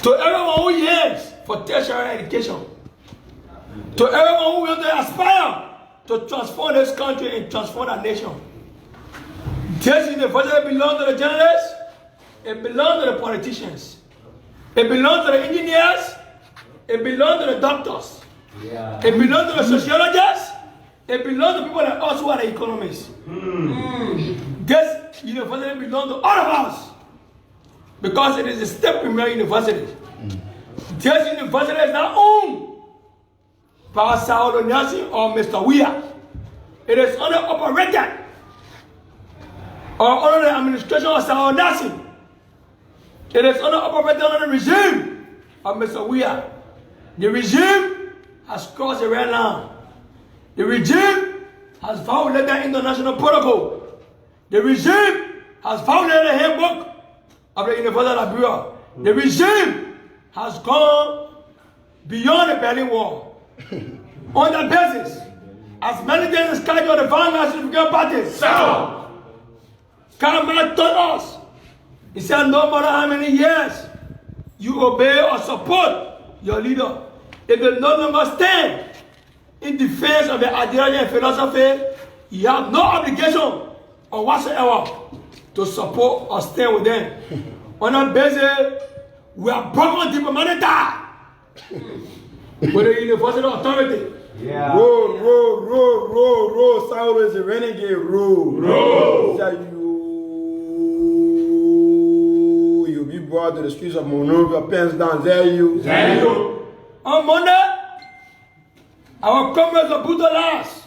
To everyone who yearns for tertiary education, to everyone who wants to aspire to transform this country and transform our nation. This university belongs to the journalists, it belongs to the politicians, it belongs to the engineers, it belongs to the doctors, it belongs to the sociologists, it belongs to people like us who are the economists. This university belongs to all of us because it is a state premier university. This university is not owned by Saul Nelson or Mr. Weir. It is only operated or under the administration of Saul Nelson. It is only operated under the regime of Mr. Weir. The regime has crossed the red line. The regime has violated international protocol. The regime has violated the handbook of the University of Liberia. The regime has gone beyond the Berlin Wall. On that basis, as many things as scheduled the vanguard certificate parties, Kamal told us, he said, no matter how many years you obey or support your leader, if they no longer stand in defense of the ideology and philosophy, you have no obligation or whatsoever to support or stand with them. On that basis, we are broken diplomatic tie with the university authority. Yeah. Roll. Saul is a renegade. Roll. You'll be brought to the streets of Monrovia, pens down, Zayu. On Monday, our comrades are brutalized.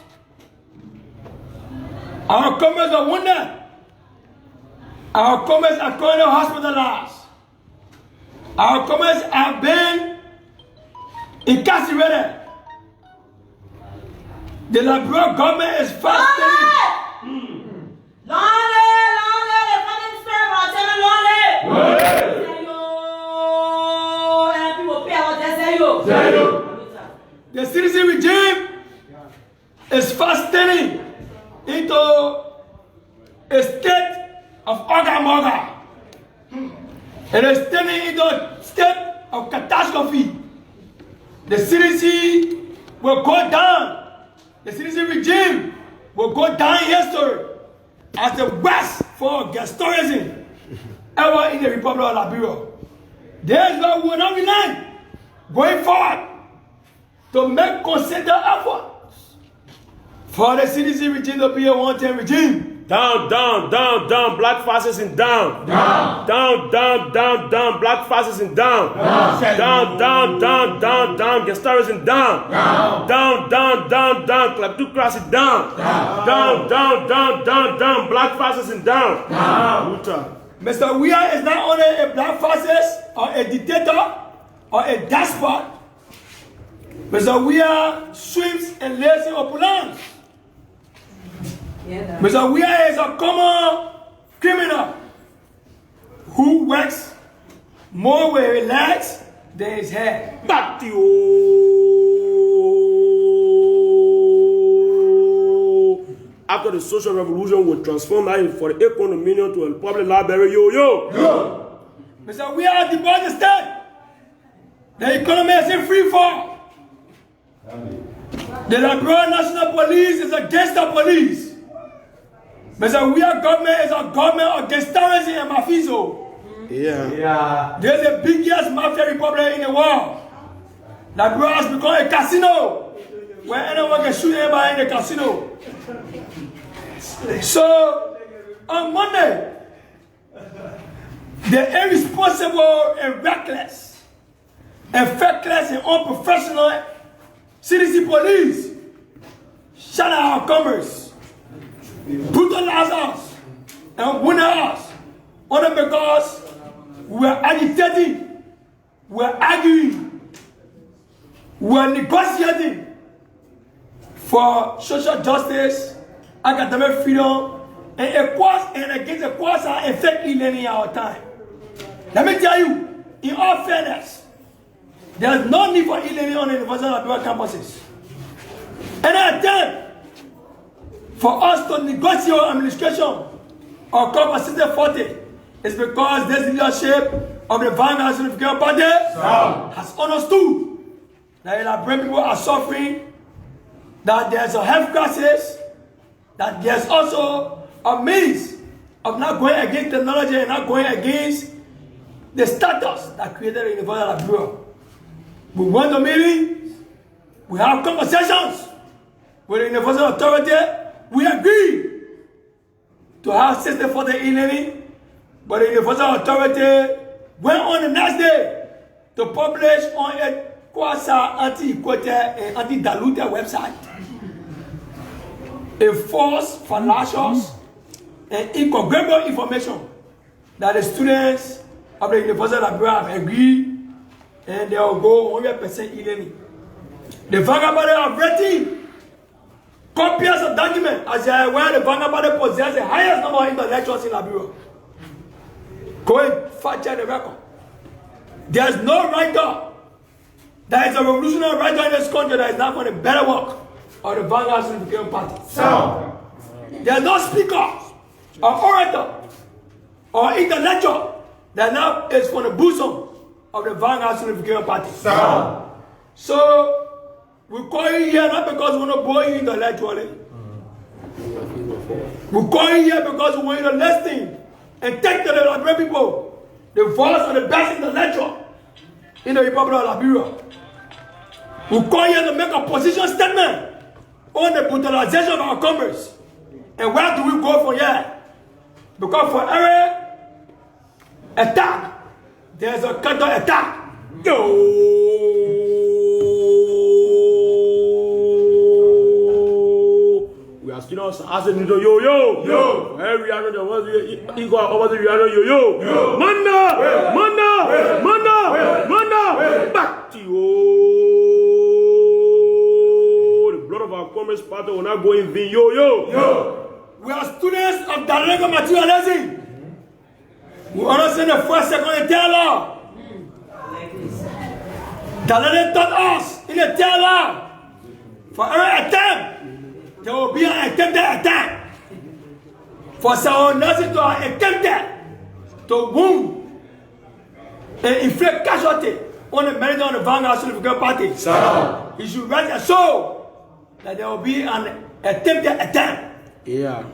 Our comrades are wounded. Our comrades are currently hospitalized. Our comrades have been incarcerated. The Liberia government is fasting. The citizen regime is fasting into a state of ogamoga. It is turning into a state of catastrophe. The citizen will go down. The citizen regime will go down in history as the worst form of gangsterism ever in the Republic of Liberia. There is why we will not relent going forward to make concerted efforts for the citizen regime to be a one-time regime. Down, black fascism down. Down, black fascism down. Down, gangsterism down. Down, kleptocracy down. Down, black fascism down. Mr. Weir is not only a black fascist or a dictator or a despot. Mr. Weir swims and lives in opulence. Mr. Weir is a common criminal who works more with his legs than his head. Back to you. After the social revolution will transform life for the economy to a public library. Yo. Mr. Weir has deposed the state. The economy is in free fall. The Liberia National Police is against the police. Mr. Weir government is a government of gangsterism and mafizo. Yeah. There's the biggest mafia republic in the world. Liberia has become a casino where anyone can shoot anybody in the casino. So, on Monday, the irresponsible and reckless and feckless and unprofessional citizen police shut out our commerce, brutalize us, and wound us, only because we are agitating, we are arguing, we are negotiating for social justice, academic freedom, and against the quasi and fake e-learning in our time. Let me tell you, in all fairness, there is no need for e-learning on the University of Liberia campuses. Any attempt for us to negotiate administration or come assistant 40 is because this leadership of the Vanguard Unification Party has understood that the Liberian people are suffering, that there's a health crisis, that there's also a means of not going against technology and not going against the status that created the University of Liberia. We went to meetings, we have conversations with the University Authority, we agree to have system for the e-learning, but the University Authority went on the next day to publish on a quasi anti-equated and anti-diluted website a false, fallacious, and incongruent information that the students of the University of Liberia have agreed and they will go 100% e-learning. The Vanguard Party have written copies of documents as they are aware the Vanguard Party possesses the highest number of intellectuals in Liberia. Go and fact check the record. There is no writer that is a revolutionary writer in this country that is not going to better work of the Vanguard Unification Party. So, there is no speaker or orator or intellectual that now is for the bosom of the Vanguard Unification Party. So, we call you here not because we want to bore you intellectually. We call you here because we want you to listen and take to the Liberian people the voice of the best intellectual in the Republic of Liberia. We call you here to make a position statement on the brutalization of our commerce. And where do we go from here? Because for every attack, there's a counter attack. We are still asking you, yo. Every other you go over the yo. Mana. Back to you. The blood of our commerce party will not go in vain, yo. We are students of dialectical materialism. We understand the first, second, and third law. Dialectic taught us in the third law. For every attempt, there will be an attempted attack. For someone nothing to attempt to wound and inflict casualty on the merit of the Vanguard Unification Party. So, you should rest assured that there will be an attempted attack. Yeah.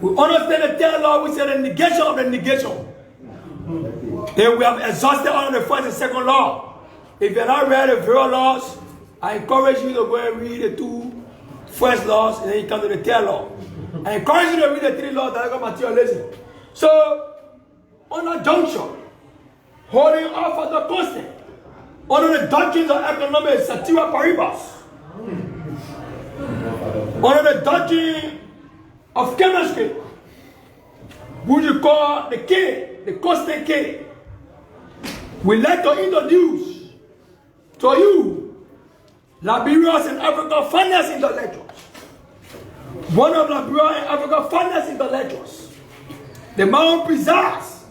We understand the third law, we say the negation of the negation. Then we have exhausted all of the first and second law. If you are not read the various laws, I encourage you to go and read the two first laws and then you come to the third law. I encourage you to read the three laws that are materialism. So, on a juncture, holding off at the constant, under the doctrines of economics, satira paribus, under the doctrine of chemistry, which you call the K, the constant K, we like to introduce to you Liberia's and African finance intellectuals. One of Liberia and African finance intellectuals, the man who presides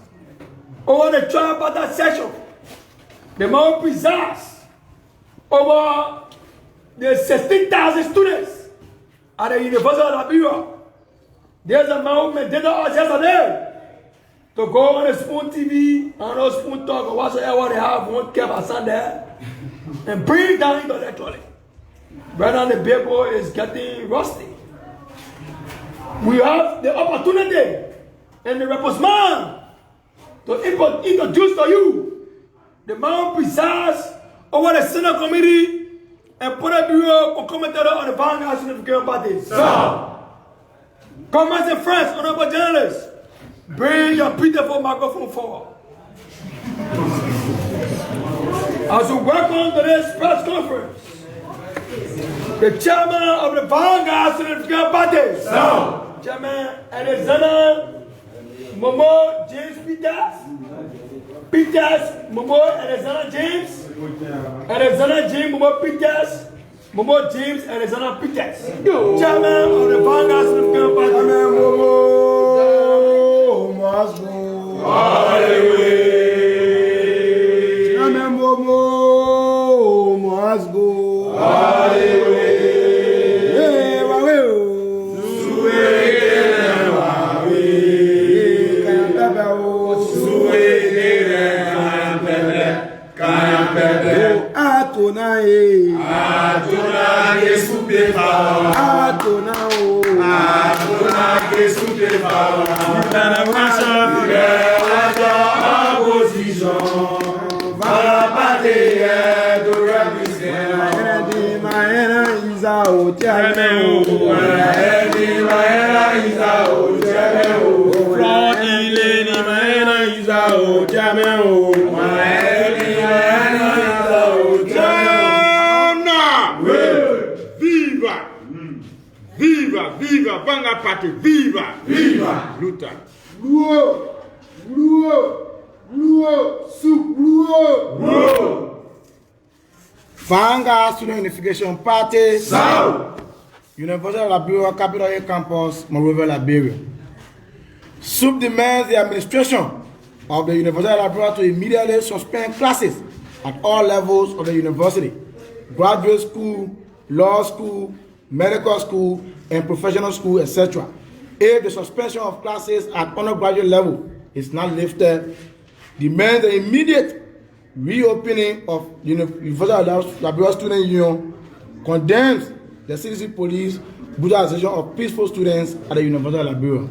over the tripartite session, the man who presides over the 16,000 students at the University of Liberia. There's a man who maintained us yesterday to go on the Spoon TV, on the Spoon Talk, or whatsoever they have, one kept us on there, and bring it down intellectually. Right now the paper is getting rusty. We have the opportunity and the reposman to introduce to you the man who presides over the Senate Committee and put a bureau commentator on the Vanguard Unification Party. So, comrades and friends, honorable journalists, bring your beautiful microphone forward. As we welcome to this press conference, the chairman of the Vanguard Unification Party, so, Chairman Alexander Momo James Peters, Momo Alexander James Momo Peters, Momo James Alexander Peters, Chairman of the Vanguard Unification Party. Chairman Momo must go all the way. Chairman Momo must go all the way. Adonai, Adonai, SUP power. Adonai, Adonai, SUP power. Opposition. Va battre de represent. my enemy is out. Viva, viva, Banga Party, viva, viva, Luther. Vanga Student Unification Party, South. University of Liberia, Capital A Campus, Monrovia, Liberia. SUP demands the administration of the University of Liberia to immediately suspend classes at all levels of the university, graduate school, law school, medical school, and professional school, etc. If the suspension of classes at undergraduate level is not lifted, demand the immediate reopening of the University of Liberia Student Union, condemns the CDC police brutalization of peaceful students at the University of Liberia.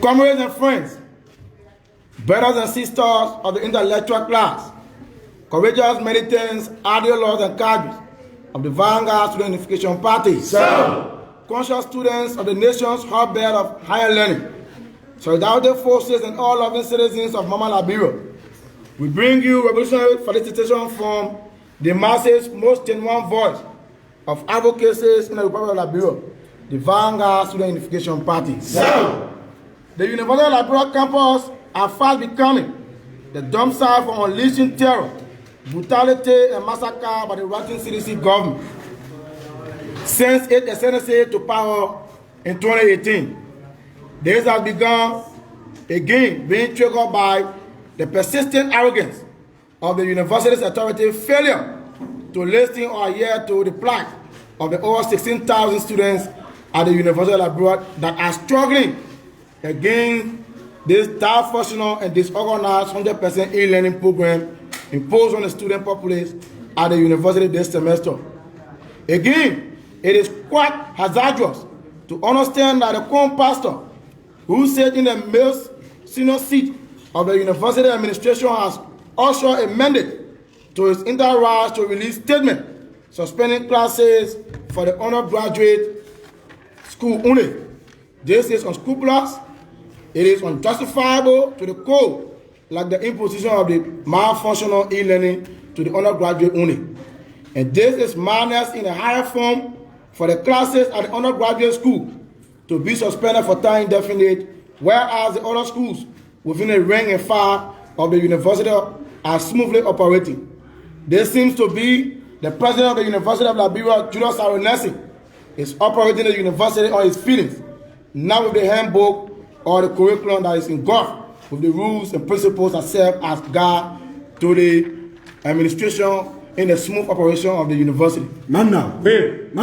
Comrades and friends, brothers and sisters of the intellectual class, courageous militants, ideologues and cadres of the Vanguard Student Unification Party, conscious students of the nation's hotbed of higher learning, solidarity forces and all loving citizens of Mama Liberia, we bring you revolutionary felicitation from the masses' most genuine voice of advocacies in the Republic of Liberia, the Vanguard Student Unification Party. The University of Liberia campus are fast becoming the dump site for unleashing terror, brutality, and massacre by the rotten CDC government. Since it ascended to power in 2018, this has begun again being triggered by the persistent arrogance of the university's authority failure to listen or adhere to the plight of the over 16,000 students at the University of Liberia that are struggling against this dysfunctional and disorganized 100% e-learning program imposed on the student populace at the university this semester. Again, it is quite hazardous to understand that the current pastor who sat in the most senior seat of the university administration has also amended to his entire right to release statement suspending classes for the undergraduate school only. This is unscrupulous. It is unjustifiable to the code, like the imposition of the malfunctional e-learning to the undergraduate only. And this is madness in a higher form for the classes at the undergraduate school to be suspended for time indefinite, whereas the other schools within the ring and fire of the university are smoothly operating. This seems to be the president of the University of Liberia, Julius Aronesi, is operating the university on his feelings, not with the handbook or the curriculum that is engulfed with the rules and principles that serve as guide to the administration in the smooth operation of the university. Manna, wait.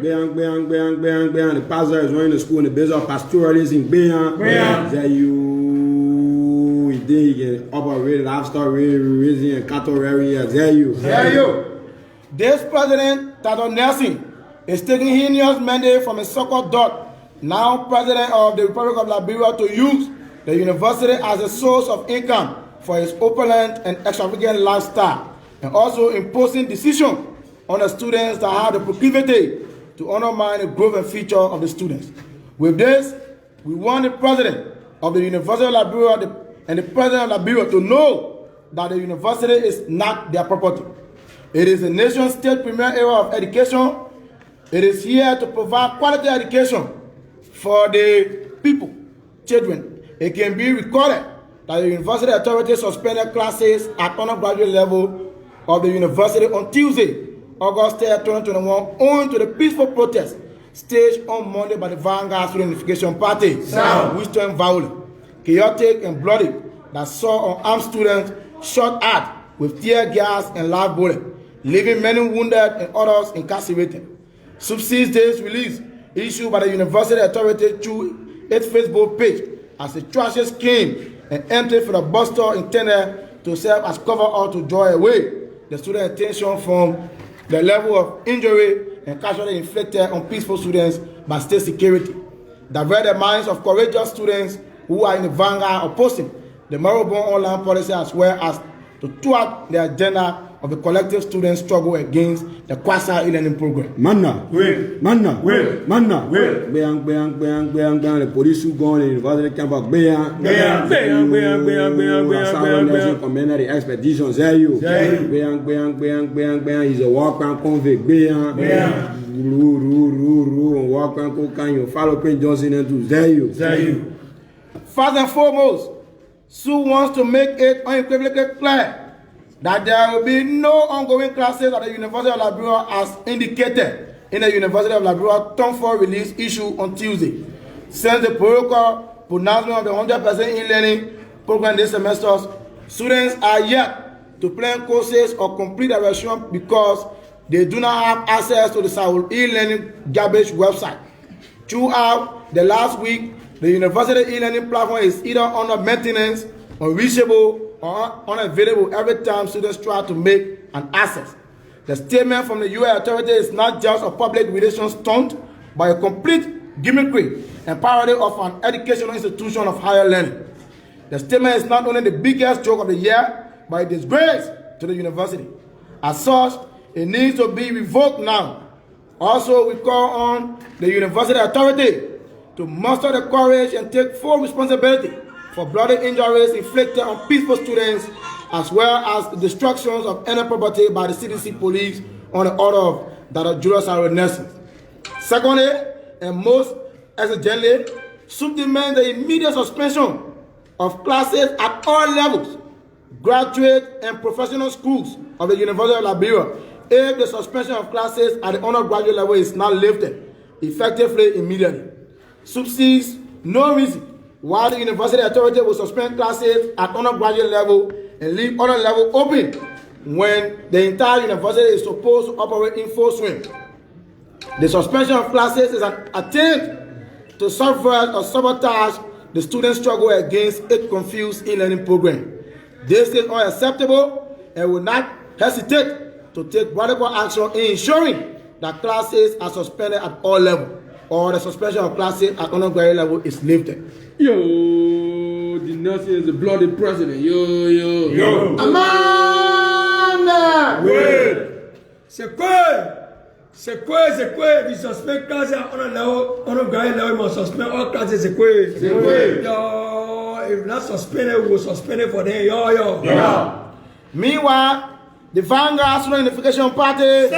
The pastor is running the school in the base of pastoralism. That you get operated after raising and cattle area. There you. This president, Tato Nelson, is taking heinous mandate from a so-called dot, now president of the Republic of Liberia, to use the university as a source of income for his opulent and extravagant lifestyle, and also imposing decisions on the students that have the proclivity to undermine the growth and future of the students. With this, we want the president of the University of Liberia and the president of Liberia to know that the university is not their property. It is the nation's state premier area of education. It is here to provide quality education for the people, children. It can be recorded that the university authority suspended classes at undergraduate level of the university on Tuesday, August 3, 2021, owing to the peaceful protest staged on Monday by the Vanguard Student Unification Party, which turned violent, chaotic, and bloody, that saw unarmed students shot at with tear gas and live bullets, leaving many wounded and others incarcerated. SUP sees this release issued by the university authority through its Facebook page as a trashy scheme and emptied for the bus stop intended to serve as cover or to draw away the student attention from the level of injury and casualty inflicted on peaceful students by state security. Divert the minds of courageous students who are in the vanguard opposing the moral-born online policy, as well as to thwart the agenda of the collective student struggle against the quasi-e-learning program. Manna, manna, manna, the police who go on the university campus, community expeditions, he's a walk-around convict, walk-around cocaine, you follow Prince Johnson and do Zayu. First and foremost, SUP wants to make it unequivocally clear that there will be no ongoing classes at the University of Liberia as indicated in the University of Liberia Term 4 release issue on Tuesday. Since the protocol pronouncement of the 100% e-learning program this semester, students are yet to plan courses or complete their registration because they do not have access to the Saul e-learning garbage website. Throughout the last week, the university e-learning platform is either under maintenance, unreachable, or unavailable every time students try to make an access. The statement from the US authority is not just a public relations stunt, but a complete gimmickry and parody of an educational institution of higher learning. The statement is not only the biggest joke of the year, but a disgrace to the university. As such, it needs to be revoked now. Also, we call on the university authority to muster the courage and take full responsibility for bloody injuries inflicted on peaceful students, as well as the destructions of any property by the CDC police on the order of Dr. Julius Renaissance. Secondly, and most exigently, SUP demands the immediate suspension of classes at all levels, graduate and professional schools of the University of Liberia, if the suspension of classes at the undergraduate level is not lifted effectively immediately. SUP sees no reason why the university authority will suspend classes at undergraduate level and leave other level open when the entire university is supposed to operate in full swing. The suspension of classes is an attempt to subvert or sabotage the student struggle against a confused e-learning program. This is unacceptable and will not hesitate to take radical action in ensuring that classes are suspended at all levels, or the suspension of classes at undergraduate level is lifted. Yo, the Nelson is the bloody president. Yo. Amanda! Wait. C'est quoi? We suspend classes at undergraduate level, we must suspend all classes. C'est quoi? Yo, if not suspended, we will suspend it for them. Yo. Meanwhile, the Vanguard Student Unification Party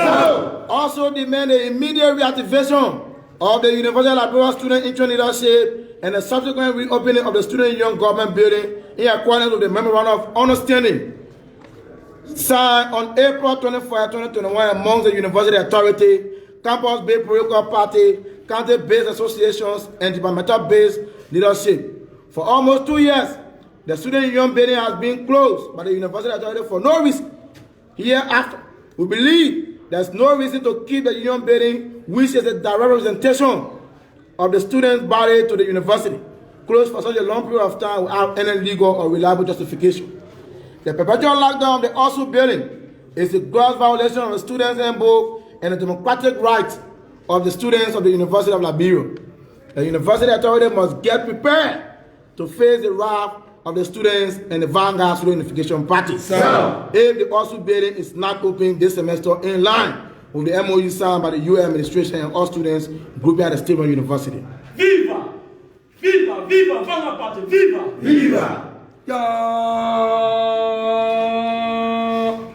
also demand the immediate reactivation of the University of Liberia Student Intern Leadership and the subsequent reopening of the Student Young Government Building in accordance with the Memorandum of Understanding signed on April 24, 2021 amongst the University Authority, campus-based political party, county-based associations, and departmental-based leadership. For almost 2 years, the Student Young Building has been closed by the University Authority for no reason. Hereafter, we believe there's no reason to keep the union building, which is a direct representation of the student body to the university, closed for such a long period of time without any legal or reliable justification. The perpetual lockdown of the SUP building is a gross violation of the students' handbook and the democratic rights of the students of the University of Liberia. The university authority must get prepared to face the wrath of the students and the Vanguard Student Unification Party. If the SUP building is not open this semester in line with the MOU signed by the UN administration and all students grouping at the State University. Viva! Vanguard Party! Viva! Yo!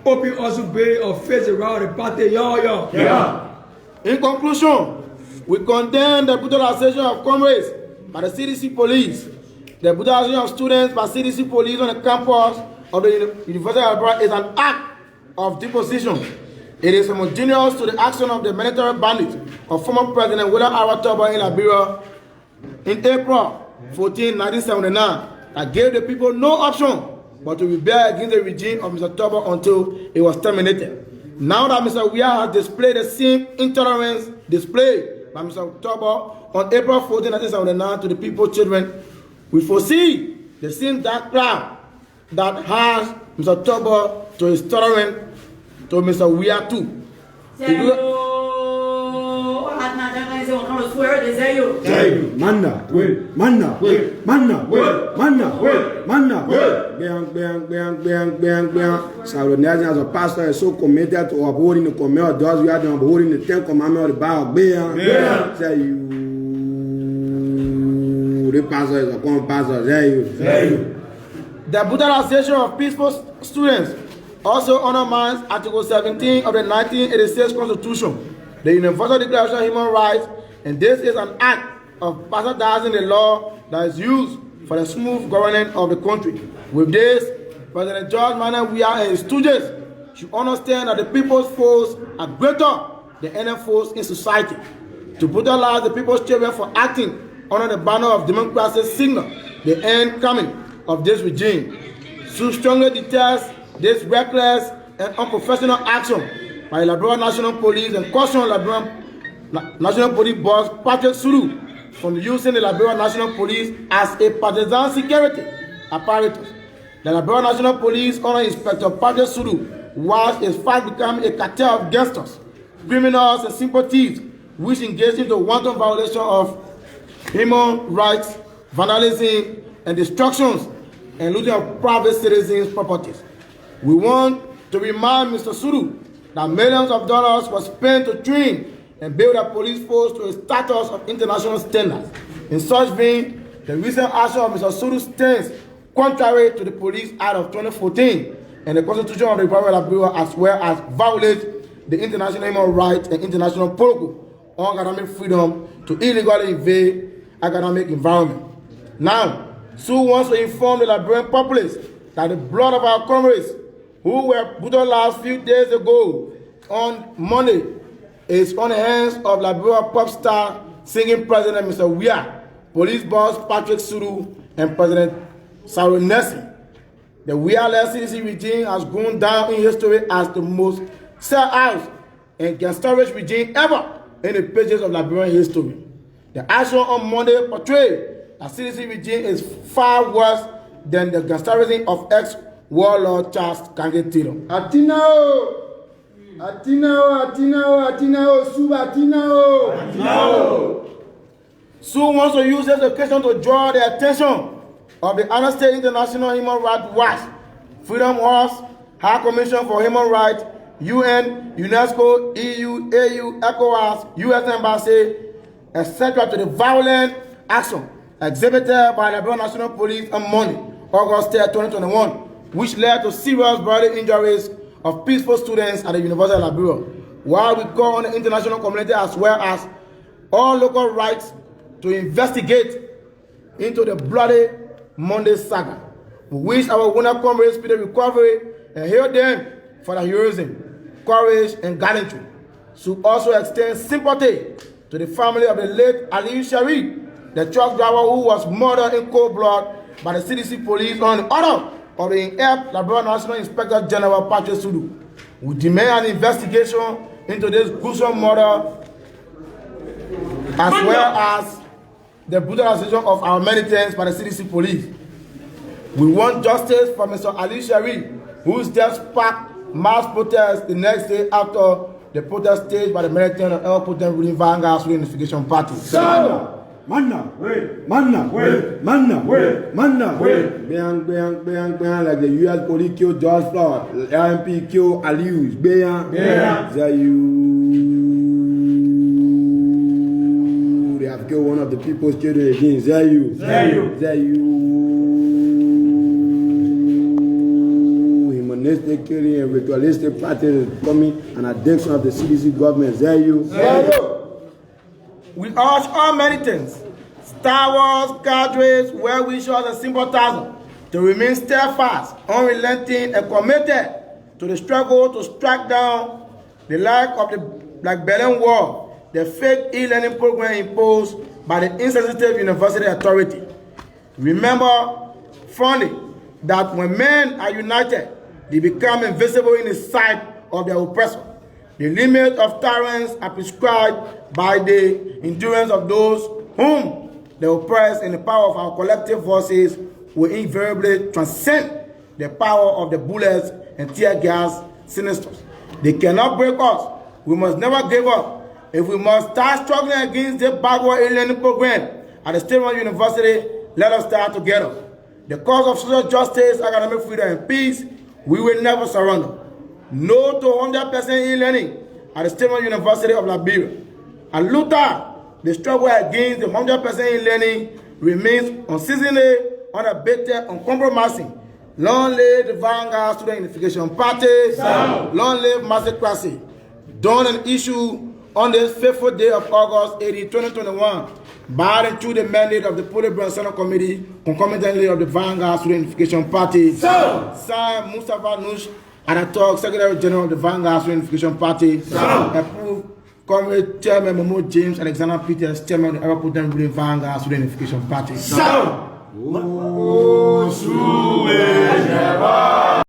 Open SUP building or face around the party. Yo. In conclusion, we condemn the brutalization of comrades by the CDC police, the brutalization of students by CDC police on the campus of the University of Liberia is an act of deposition. It is homogeneous to the action of the military bandits of former President William R. Turbo in Liberia in April 14, 1979, that gave the people no option but to rebel against the regime of Mr. Turbo until it was terminated. Now that Mr. Weah has displayed the same intolerance displayed by Mr. Turbo on April 14, 1979 to the people's children, we foresee the same dark cloud that has Mr. Tobo to his tolerant to Mr. Weah too. Manna, Salonesian as a pastor is so committed to upholding the command of those we are upholding the 10 commandments of the Bible. Say you, the pastor is a common pastor. Say you. The brutalization of peaceful students also undermines Article 17 of the 1986 Constitution, the Universal Declaration of Human Rights, and this is an act of bastardizing the law that is used for the smooth governance of the country. With this, President George Manuel Weah and his stooges should understand that the people's foes are greater than any foes in society. To brutalize the people's children for acting under the banner of democracy signal the end coming of this regime. SUP strongly detests this reckless and unprofessional action by the Liberia National Police and caution Liberia National Police boss Patrick Suru from using the Liberia National Police as a partisan security apparatus. The Liberia National Police under Inspector Patrick Suru was in fact becoming a cartel of gangsters, criminals and sympathies which engaged in the wanton violation of human rights, vandalism and destructions and looting of private citizens' properties. We want to remind Mr. Suru that millions of dollars were spent to train and build a police force to a status of international standards. In such vein, the recent action of Mr. Suru stands contrary to the Police Act of 2014 and the Constitution of the Republic of Liberia, as well as violates the international human rights and international protocol on academic freedom to illegally invade academic environment. Now, SUP wants to inform the Liberian populace that the blood of our comrades who were brutalized few days ago on Monday is on the hands of Liberia pop star singing President Mr. Weah, police boss Patrick Suru, and President Salonesi. The Weah-led CDC regime has gone down in history as the most sell-out and gangsterish regime ever in the pages of Liberian history. The action on Monday portrayed that CDC regime is far worse than the gangsterism of ex-warlord Charles Kange Taylor. Atinao, SUP Atinao. SUP wants to use this occasion to draw the attention of the United States International Human Rights Watch, Freedom House, High Commission for Human Rights, UN, UNESCO, EU, AU, ECOWAS, US Embassy, etc. to the violent action exhibited by the Liberia National Police on Monday, August 3, 2021, which led to serious bodily injuries of peaceful students at the University of Liberia. While we call on the international community as well as all local rights to investigate into the bloody Monday saga, we wish our wounded comrades speedy recovery and hail them for their heroism, courage, and gallantry. SUP also extends sympathy to the family of the late Aliyu Sharif, the truck driver who was murdered in cold blood by the CDC police on the order of the inept Liberia National Inspector General Patrick Suru. We demand an investigation into this gruesome murder as well as the brutalization of our militants by the CDC police. We want justice for Mr. Ali Sharif, whose death sparked mass protests the next day after the protest staged by the militant and potent ruling Vanguard Unification Party. Manna, bang, like the US police killed George Floyd, LMP killed Aliyu, bang, they have killed one of the people's children again, Zayu. Humanistic killing and ritualistic practice is becoming an addiction of the CDC government, Zayu. We urge all militants, Star Wars, cadres, well-wishers, and sympathizers to remain steadfast, unrelenting, and committed to the struggle to strike down the lack of the Black Berlin Wall, the fake e-learning program imposed by the insensitive university authority. Remember firmly that when men are united, they become invisible in the sight of their oppressor. The limits of tyrants are prescribed by the endurance of those whom they oppress, and the power of our collective voices will invariably transcend the power of the bullets and tear gas sinisters. They cannot break us. We must never give up. If we must start struggling against the backward e-learning program at the State University, let us start together. The cause of social justice, academic freedom, and peace, we will never surrender. No to 100% e-learning at the State University of Liberia. At Luther, the struggle against the 100% e-learning remains unceasingly, unabated, uncompromising. Long live the Vanguard Student Unification Party. Sound. Long live Massacracy. Done an issue on this fateful day of August 80, 2021, by and through the mandate of the Polybranch Senate Committee, concomitantly of the Vanguard Student Unification Party. Signed Mustafa Nush, Anatok, Secretary General of the Vanguard Student Unification Party. Approved Comrade Chairman Momo James Alexander Peters, Chairman of the Ever Potent Vanguard Student Unification Party.